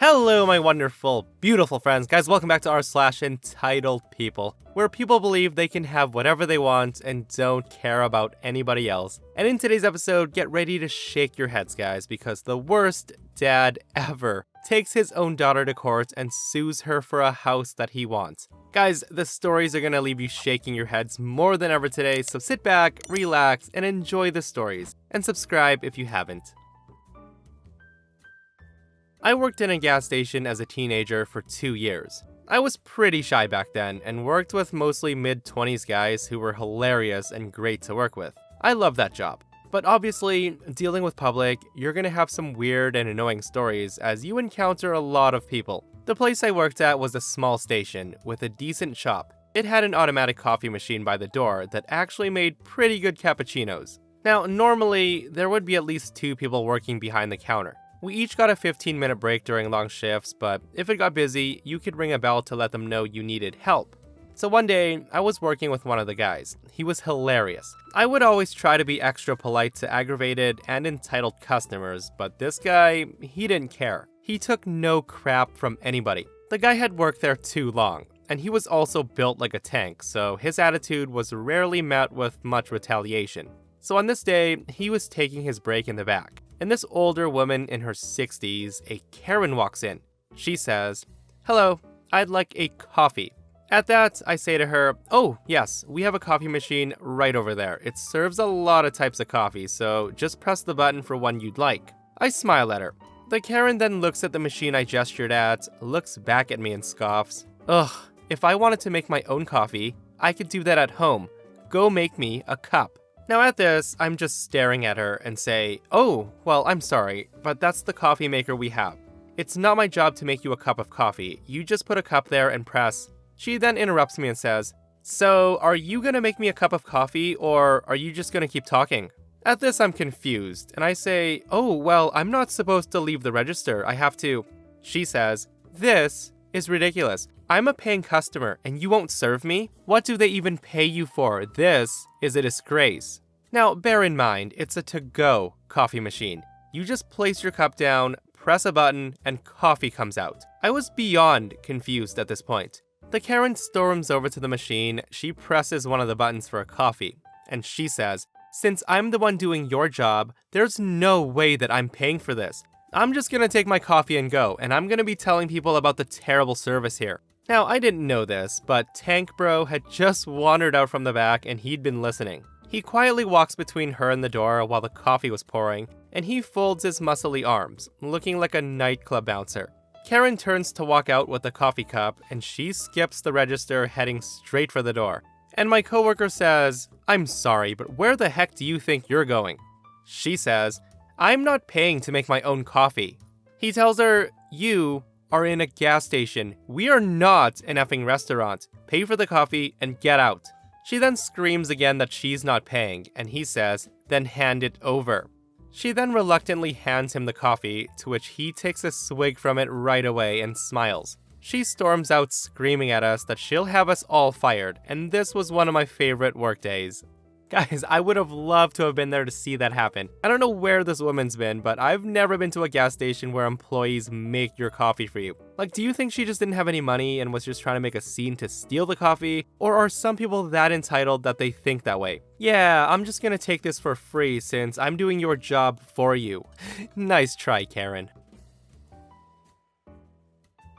Hello, my wonderful, beautiful friends. Guys, welcome back to r/EntitledPeople, where people believe they can have whatever they want and don't care about anybody else. And in today's episode, get ready to shake your heads, guys, because the worst dad ever takes his own daughter to court and sues her for a house that he wants. Guys, the stories are gonna leave you shaking your heads more than ever today, so sit back, relax, and enjoy the stories. And subscribe if you haven't. I worked in a gas station as a teenager for 2 years. I was pretty shy back then and worked with mostly mid-20s guys who were hilarious and great to work with. I loved that job. But obviously, dealing with public, you're gonna have some weird and annoying stories as you encounter a lot of people. The place I worked at was a small station with a decent shop. It had an automatic coffee machine by the door that actually made pretty good cappuccinos. Now, normally, there would be at least 2 people working behind the counter. We each got a 15-minute break during long shifts, but if it got busy, you could ring a bell to let them know you needed help. So one day, I was working with one of the guys. He was hilarious. I would always try to be extra polite to aggravated and entitled customers, but this guy, he didn't care. He took no crap from anybody. The guy had worked there too long, and he was also built like a tank, so his attitude was rarely met with much retaliation. So on this day, he was taking his break in the back. And this older woman in her 60s, a Karen, walks in. She says, "Hello, I'd like a coffee." At that, I say to her, "Oh, yes, we have a coffee machine right over there. It serves a lot of types of coffee, so just press the button for one you'd like." I smile at her. The Karen then looks at the machine I gestured at, looks back at me and scoffs. "Ugh, if I wanted to make my own coffee, I could do that at home. Go make me a cup." Now at this, I'm just staring at her and say, "Oh, well, I'm sorry, but that's the coffee maker we have. It's not my job to make you a cup of coffee. You just put a cup there and press." She then interrupts me and says, "So, are you gonna make me a cup of coffee, or are you just gonna keep talking?" At this, I'm confused, and I say, "Oh, well, I'm not supposed to leave the register. I have to." She says, "This is ridiculous. I'm a paying customer and you won't serve me? What do they even pay you for? This is a disgrace." Now, bear in mind, it's a to-go coffee machine. You just place your cup down, press a button, and coffee comes out. I was beyond confused at this point. The Karen storms over to the machine, she presses one of the buttons for a coffee, and she says, "Since I'm the one doing your job, there's no way that I'm paying for this. I'm just gonna take my coffee and go, and I'm gonna be telling people about the terrible service here." Now, I didn't know this, but Tank Bro had just wandered out from the back and he'd been listening. He quietly walks between her and the door while the coffee was pouring, and he folds his muscly arms, looking like a nightclub bouncer. Karen turns to walk out with the coffee cup, and she skips the register, heading straight for the door. And my coworker says, "I'm sorry, but where the heck do you think you're going?" She says, "I'm not paying to make my own coffee." He tells her, "You are in a gas station. We are not an effing restaurant. Pay for the coffee and get out." She then screams again that she's not paying, and he says, "Then hand it over." She then reluctantly hands him the coffee, to which he takes a swig from it right away and smiles. She storms out screaming at us that she'll have us all fired, and this was one of my favorite work days. Guys, I would have loved to have been there to see that happen. I don't know where this woman's been, but I've never been to a gas station where employees make your coffee for you. Like, do you think she just didn't have any money and was just trying to make a scene to steal the coffee? Or are some people that entitled that they think that way? "Yeah, I'm just gonna take this for free since I'm doing your job for you." Nice try, Karen.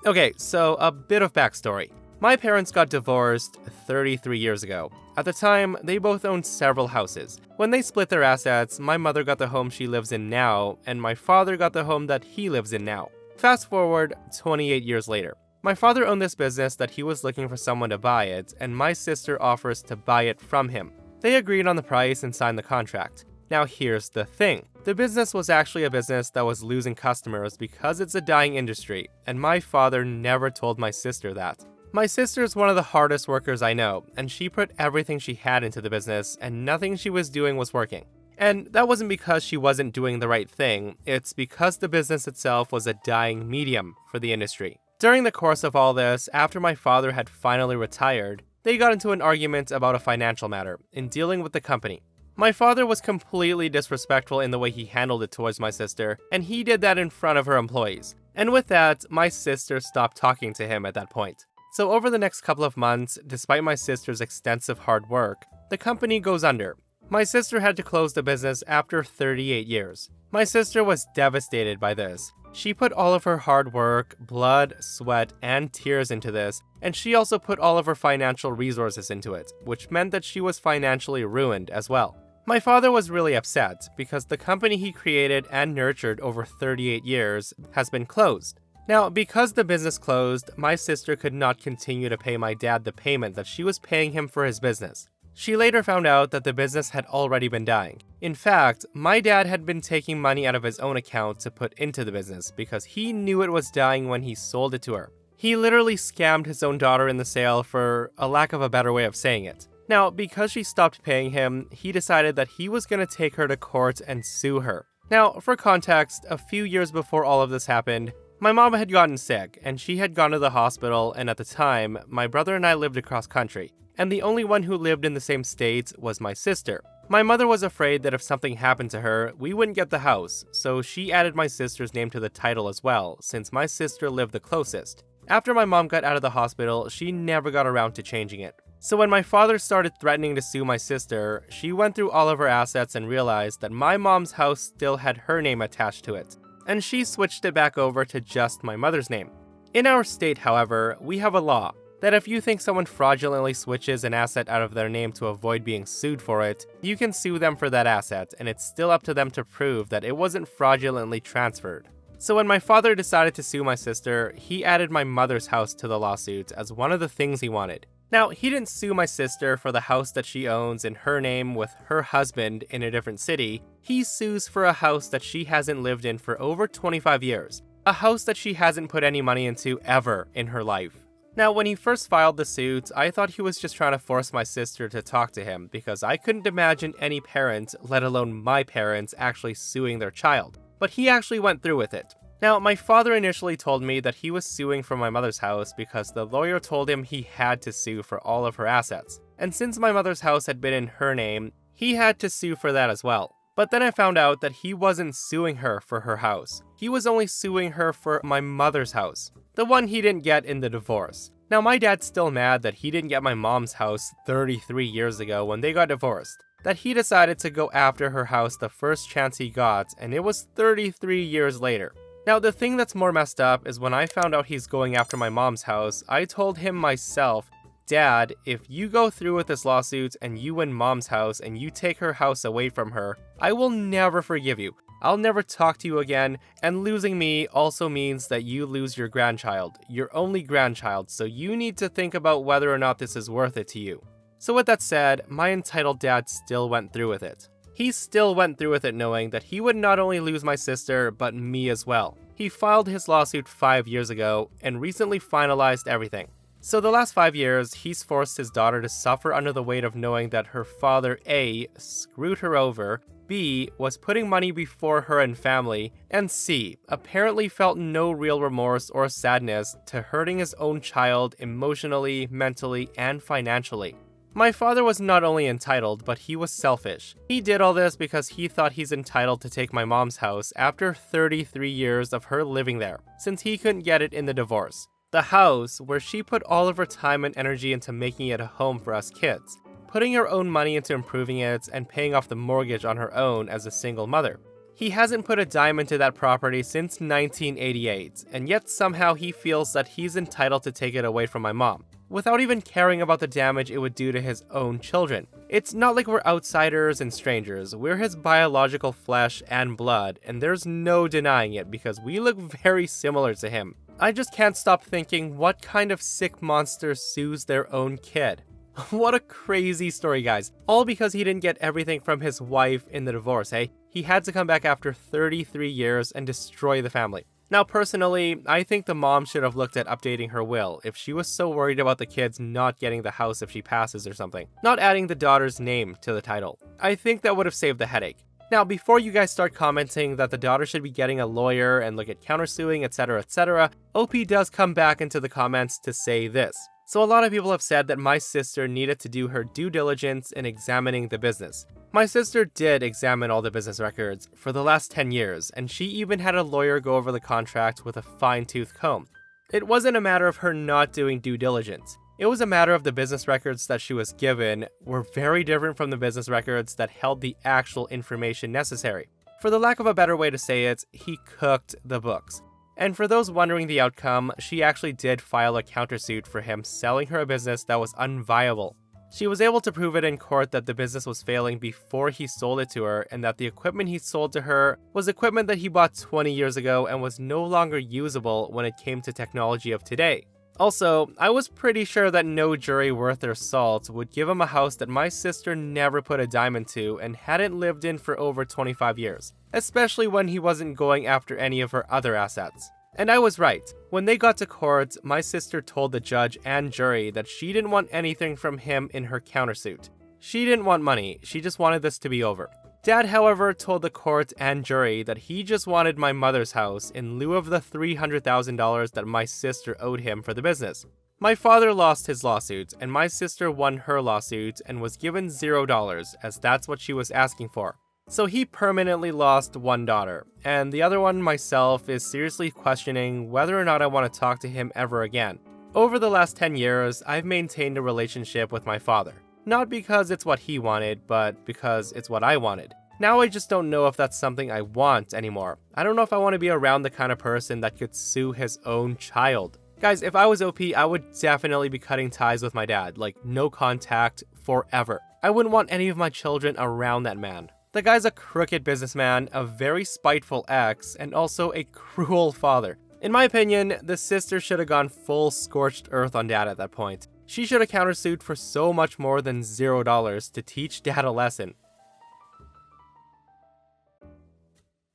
Okay, so a bit of backstory. My parents got divorced 33 years ago. At the time, they both owned several houses. When they split their assets, my mother got the home she lives in now, and my father got the home that he lives in now. Fast forward 28 years later. My father owned this business that he was looking for someone to buy it, and my sister offers to buy it from him. They agreed on the price and signed the contract. Now here's the thing. The business was actually a business that was losing customers because it's a dying industry, and my father never told my sister that. My sister is one of the hardest workers I know, and she put everything she had into the business, and nothing she was doing was working. And that wasn't because she wasn't doing the right thing, it's because the business itself was a dying medium for the industry. During the course of all this, after my father had finally retired, they got into an argument about a financial matter in dealing with the company. My father was completely disrespectful in the way he handled it towards my sister, and he did that in front of her employees. And with that, my sister stopped talking to him at that point. So over the next couple of months, despite my sister's extensive hard work, the company goes under. My sister had to close the business after 38 years. My sister was devastated by this. She put all of her hard work, blood, sweat, and tears into this, and she also put all of her financial resources into it, which meant that she was financially ruined as well. My father was really upset because the company he created and nurtured over 38 years has been closed. Now, because the business closed, my sister could not continue to pay my dad the payment that she was paying him for his business. She later found out that the business had already been dying. In fact, my dad had been taking money out of his own account to put into the business because he knew it was dying when he sold it to her. He literally scammed his own daughter in the sale, for a lack of a better way of saying it. Now, because she stopped paying him, he decided that he was going to take her to court and sue her. Now, for context, a few years before all of this happened, my mom had gotten sick and she had gone to the hospital, and at the time, my brother and I lived across country. And the only one who lived in the same state was my sister. My mother was afraid that if something happened to her, we wouldn't get the house, so she added my sister's name to the title as well, since my sister lived the closest. After my mom got out of the hospital, she never got around to changing it. So when my father started threatening to sue my sister, she went through all of her assets and realized that my mom's house still had her name attached to it, and she switched it back over to just my mother's name. In our state, however, we have a law that if you think someone fraudulently switches an asset out of their name to avoid being sued for it, you can sue them for that asset, and it's still up to them to prove that it wasn't fraudulently transferred. So when my father decided to sue my sister, he added my mother's house to the lawsuit as one of the things he wanted. Now, he didn't sue my sister for the house that she owns in her name with her husband in a different city. He sues for a house that she hasn't lived in for over 25 years. A house that she hasn't put any money into ever in her life. Now, when he first filed the suit, I thought he was just trying to force my sister to talk to him because I couldn't imagine any parent, let alone my parents, actually suing their child. But he actually went through with it. Now, my father initially told me that he was suing for my mother's house because the lawyer told him he had to sue for all of her assets. And since my mother's house had been in her name, he had to sue for that as well. But then I found out that he wasn't suing her for her house. He was only suing her for my mother's house, the one he didn't get in the divorce. Now, my dad's still mad that he didn't get my mom's house 33 years ago when they got divorced. That he decided to go after her house the first chance he got, and it was 33 years later. Now, the thing that's more messed up is when I found out he's going after my mom's house, I told him myself, Dad, if you go through with this lawsuit and you win mom's house and you take her house away from her, I will never forgive you. I'll never talk to you again, and losing me also means that you lose your grandchild, your only grandchild, so you need to think about whether or not this is worth it to you. So with that said, my entitled dad still went through with it. He still went through with it knowing that he would not only lose my sister, but me as well. He filed his lawsuit 5 years ago and recently finalized everything. So the last 5 years, he's forced his daughter to suffer under the weight of knowing that her father A, screwed her over, B, was putting money before her and family, and C, apparently felt no real remorse or sadness to hurting his own child emotionally, mentally, and financially. My father was not only entitled, but he was selfish. He did all this because he thought he's entitled to take my mom's house after 33 years of her living there, since he couldn't get it in the divorce. The house where she put all of her time and energy into making it a home for us kids, putting her own money into improving it and paying off the mortgage on her own as a single mother. He hasn't put a dime into that property since 1988, and yet somehow he feels that he's entitled to take it away from my mom, without even caring about the damage it would do to his own children. It's not like we're outsiders and strangers, we're his biological flesh and blood, and there's no denying it because we look very similar to him. I just can't stop thinking, what kind of sick monster sues their own kid? What a crazy story, guys. All because he didn't get everything from his wife in the divorce, hey? He had to come back after 33 years and destroy the family. Now, personally, I think the mom should have looked at updating her will if she was so worried about the kids not getting the house if she passes or something, not adding the daughter's name to the title. I think that would have saved the headache. Now, before you guys start commenting that the daughter should be getting a lawyer and look at countersuing, etc., OP does come back into the comments to say this. So a lot of people have said that my sister needed to do her due diligence in examining the business. My sister did examine all the business records for the last 10 years, and she even had a lawyer go over the contract with a fine-tooth comb. It wasn't a matter of her not doing due diligence. It was a matter of the business records that she was given were very different from the business records that held the actual information necessary. For the lack of a better way to say it, he cooked the books. And for those wondering the outcome, she actually did file a countersuit for him selling her a business that was unviable. She was able to prove it in court that the business was failing before he sold it to her, and that the equipment he sold to her was equipment that he bought 20 years ago and was no longer usable when it came to technology of today. Also, I was pretty sure that no jury worth their salt would give him a house that my sister never put a dime into and hadn't lived in for over 25 years, especially when he wasn't going after any of her other assets. And I was right. When they got to court, my sister told the judge and jury that she didn't want anything from him in her countersuit. She didn't want money, she just wanted this to be over. Dad, however, told the court and jury that he just wanted my mother's house in lieu of the $300,000 that my sister owed him for the business. My father lost his lawsuit, and my sister won her lawsuit and was given $0, as that's what she was asking for. So he permanently lost one daughter, and the other one, myself, is seriously questioning whether or not I want to talk to him ever again. Over the last 10 years, I've maintained a relationship with my father. Not because it's what he wanted, but because it's what I wanted. Now I just don't know if that's something I want anymore. I don't know if I want to be around the kind of person that could sue his own child. Guys, if I was OP, I would definitely be cutting ties with my dad, like no contact forever. I wouldn't want any of my children around that man. The guy's a crooked businessman, a very spiteful ex, and also a cruel father. In my opinion, the sister should have gone full scorched earth on dad at that point. She should have countersued for so much more than $0 to teach dad a lesson.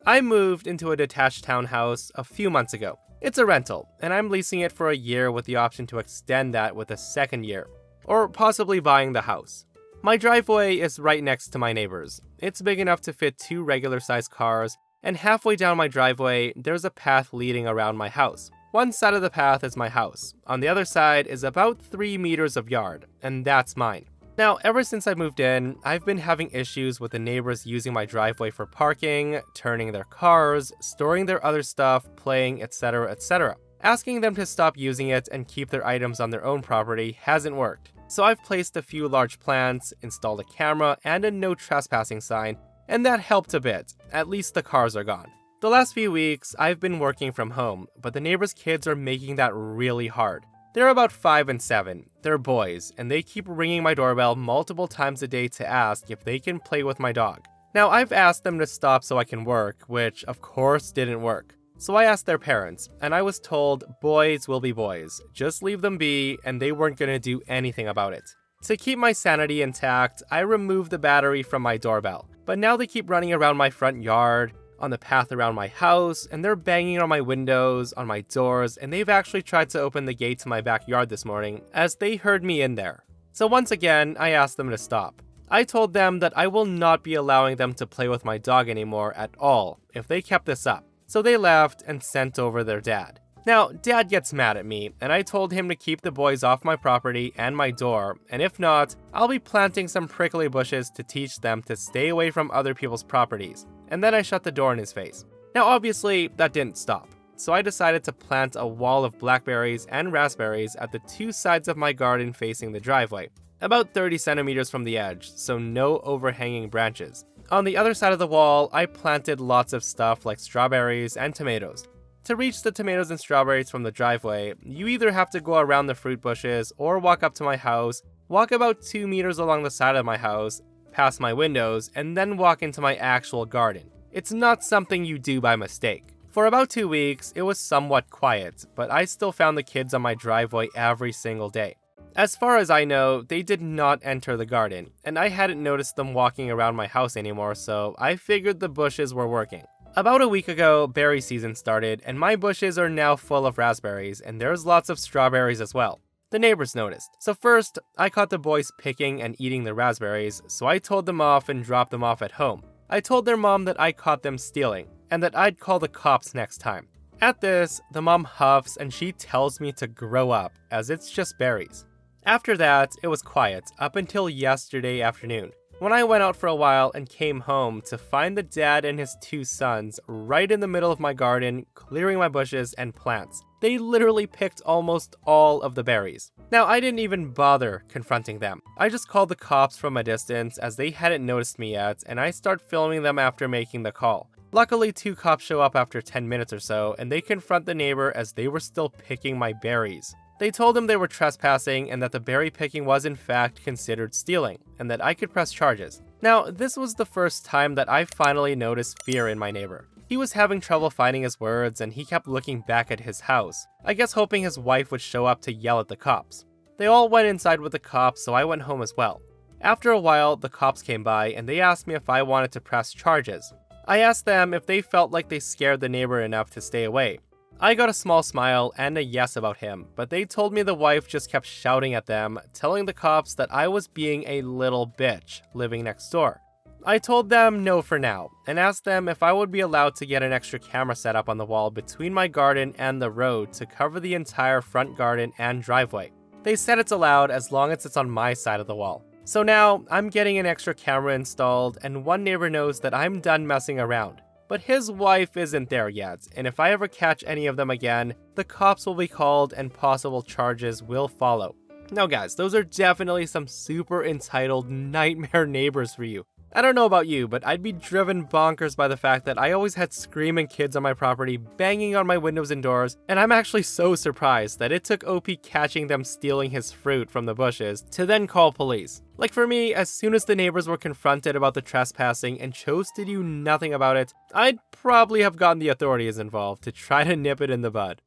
I moved into a detached townhouse a few months ago. It's a rental, and I'm leasing it for a year with the option to extend that with a second year, or possibly buying the house. My driveway is right next to my neighbor's. It's big enough to fit 2 regular-sized cars, and halfway down my driveway, there's a path leading around my house. One side of the path is my house. On the other side is about 3 meters of yard, and that's mine. Now, ever since I moved in, I've been having issues with the neighbors using my driveway for parking, turning their cars, storing their other stuff, playing, etc., etc. Asking them to stop using it and keep their items on their own property hasn't worked. So I've placed a few large plants, installed a camera, and a no trespassing sign, and that helped a bit. At least the cars are gone. The last few weeks, I've been working from home, but the neighbors' kids are making that really hard. They're about 5 and 7. They're boys, and they keep ringing my doorbell multiple times a day to ask if they can play with my dog. Now, I've asked them to stop so I can work, which of course didn't work. So I asked their parents, and I was told boys will be boys. Just leave them be, and they weren't gonna do anything about it. To keep my sanity intact, I removed the battery from my doorbell, but now they keep running around my front yard, on the path around my house, and they're banging on my windows, on my doors, and they've actually tried to open the gate to my backyard this morning, as they heard me in there. So once again, I asked them to stop. I told them that I will not be allowing them to play with my dog anymore at all if they kept this up. So they left and sent over their dad. Now, Dad gets mad at me, and I told him to keep the boys off my property and my door, and if not, I'll be planting some prickly bushes to teach them to stay away from other people's properties. And then I shut the door in his face. Now, obviously, that didn't stop. So I decided to plant a wall of blackberries and raspberries at the 2 sides of my garden facing the driveway, about 30 centimeters from the edge, so no overhanging branches. On the other side of the wall, I planted lots of stuff like strawberries and tomatoes. To reach the tomatoes and strawberries from the driveway, you either have to go around the fruit bushes or walk up to my house, walk about 2 meters along the side of my house, past my windows, and then walk into my actual garden. It's not something you do by mistake. For about 2 weeks, it was somewhat quiet, but I still found the kids on my driveway every single day. As far as I know, they did not enter the garden, and I hadn't noticed them walking around my house anymore, so I figured the bushes were working. About a week ago, berry season started, and my bushes are now full of raspberries, and there's lots of strawberries as well. The neighbors noticed. So first, I caught the boys picking and eating the raspberries, so I told them off and dropped them off at home. I told their mom that I caught them stealing, and that I'd call the cops next time. At this, the mom huffs and she tells me to grow up, as it's just berries. After that, it was quiet up until yesterday afternoon, when I went out for a while and came home to find the dad and his 2 sons right in the middle of my garden, clearing my bushes and plants. They literally picked almost all of the berries. Now, I didn't even bother confronting them. I just called the cops from a distance as they hadn't noticed me yet, and I start filming them after making the call. Luckily, 2 cops show up after 10 minutes or so, and they confront the neighbor as they were still picking my berries. They told him they were trespassing and that the berry picking was in fact considered stealing, and that I could press charges. Now, this was the first time that I finally noticed fear in my neighbor. He was having trouble finding his words and he kept looking back at his house, I guess hoping his wife would show up to yell at the cops. They all went inside with the cops, so I went home as well. After a while, the cops came by and they asked me if I wanted to press charges. I asked them if they felt like they scared the neighbor enough to stay away. I got a small smile and a yes about him, but they told me the wife just kept shouting at them, telling the cops that I was being a little bitch living next door. I told them no for now, and asked them if I would be allowed to get an extra camera set up on the wall between my garden and the road to cover the entire front garden and driveway. They said it's allowed as long as it's on my side of the wall. So now, I'm getting an extra camera installed, and one neighbor knows that I'm done messing around. But his wife isn't there yet, and if I ever catch any of them again, the cops will be called and possible charges will follow. Now guys, those are definitely some super entitled nightmare neighbors for you. I don't know about you, but I'd be driven bonkers by the fact that I always had screaming kids on my property banging on my windows and doors, and I'm actually so surprised that it took OP catching them stealing his fruit from the bushes to then call police. Like for me, as soon as the neighbors were confronted about the trespassing and chose to do nothing about it, I'd probably have gotten the authorities involved to try to nip it in the bud.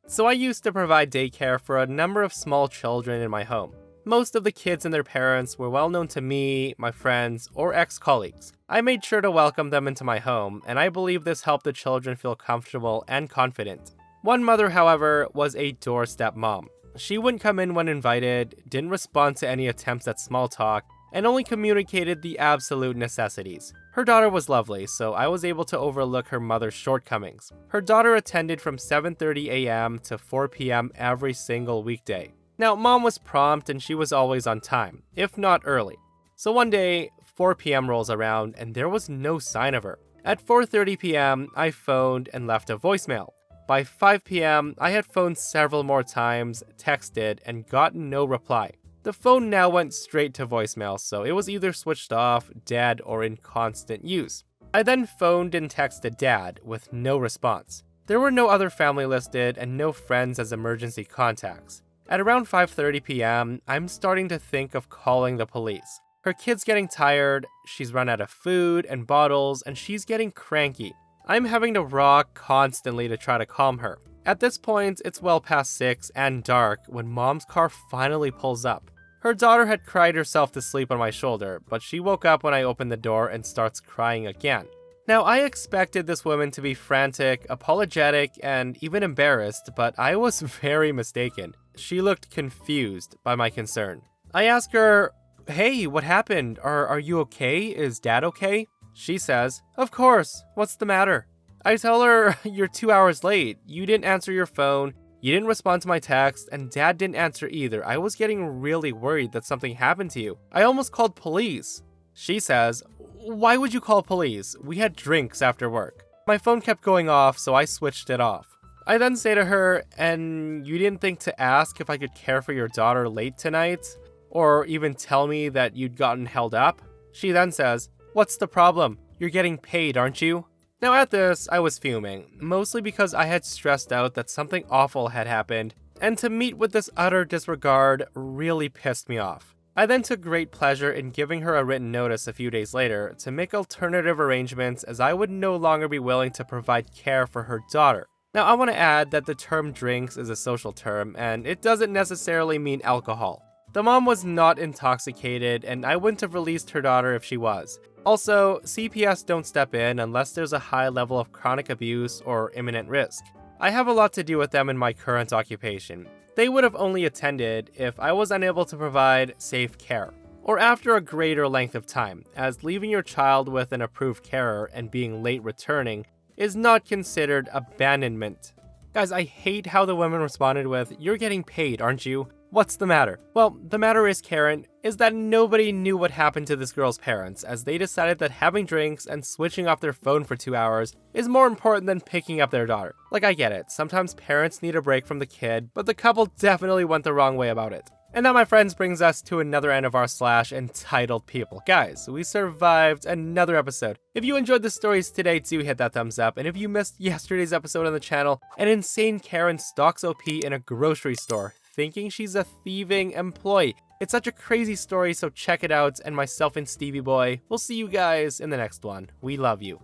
So I used to provide daycare for a number of small children in my home. Most of the kids and their parents were well known to me, my friends, or ex-colleagues. I made sure to welcome them into my home, and I believe this helped the children feel comfortable and confident. One mother, however, was a doorstep mom. She wouldn't come in when invited, didn't respond to any attempts at small talk, and only communicated the absolute necessities. Her daughter was lovely, so I was able to overlook her mother's shortcomings. Her daughter attended from 7:30 a.m. to 4 p.m. every single weekday. Now, mom was prompt and she was always on time, if not early. So one day, 4 p.m. rolls around and there was no sign of her. At 4:30 p.m., I phoned and left a voicemail. By 5 p.m., I had phoned several more times, texted, and gotten no reply. The phone now went straight to voicemail, so it was either switched off, dead, or in constant use. I then phoned and texted dad with no response. There were no other family listed and no friends as emergency contacts. At around 5:30 p.m., I'm starting to think of calling the police. Her kid's getting tired, she's run out of food and bottles, and she's getting cranky. I'm having to rock constantly to try to calm her. At this point, it's well past 6 and dark when mom's car finally pulls up. Her daughter had cried herself to sleep on my shoulder, but she woke up when I opened the door and starts crying again. Now, I expected this woman to be frantic, apologetic, and even embarrassed, but I was very mistaken. She looked confused by my concern. I asked her, "Hey, what happened? Are you okay? Is dad okay?" She says, "Of course, what's the matter?" I tell her, "You're 2 hours late. You didn't answer your phone, you didn't respond to my text, and dad didn't answer either. I was getting really worried that something happened to you. I almost called police." She says, "Why would you call police? We had drinks after work." My phone kept going off, so I switched it off. I then say to her, "And you didn't think to ask if I could care for your daughter late tonight? Or even tell me that you'd gotten held up?" She then says, "What's the problem? You're getting paid, aren't you?" Now at this, I was fuming, mostly because I had stressed out that something awful had happened, and to meet with this utter disregard really pissed me off. I then took great pleasure in giving her a written notice a few days later to make alternative arrangements, as I would no longer be willing to provide care for her daughter. Now, I want to add that the term drinks is a social term, and it doesn't necessarily mean alcohol. The mom was not intoxicated, and I wouldn't have released her daughter if she was. Also, CPS don't step in unless there's a high level of chronic abuse or imminent risk. I have a lot to do with them in my current occupation. They would have only attended if I was unable to provide safe care, or after a greater length of time, as leaving your child with an approved carer and being late returning is not considered abandonment. Guys, I hate how the women responded with, "You're getting paid, aren't you?" What's the matter? Well, the matter is, Karen, is that nobody knew what happened to this girl's parents, as they decided that having drinks and switching off their phone for 2 hours is more important than picking up their daughter. Like, I get it, sometimes parents need a break from the kid, but the couple definitely went the wrong way about it. And that, my friends, brings us to another end of our / entitled people. Guys, we survived another episode. If you enjoyed the stories today, do hit that thumbs up. And if you missed yesterday's episode on the channel, an insane Karen stalks OP in a grocery store, thinking she's a thieving employee. It's such a crazy story, so check it out. And myself and Stevie Boy, we'll see you guys in the next one. We love you.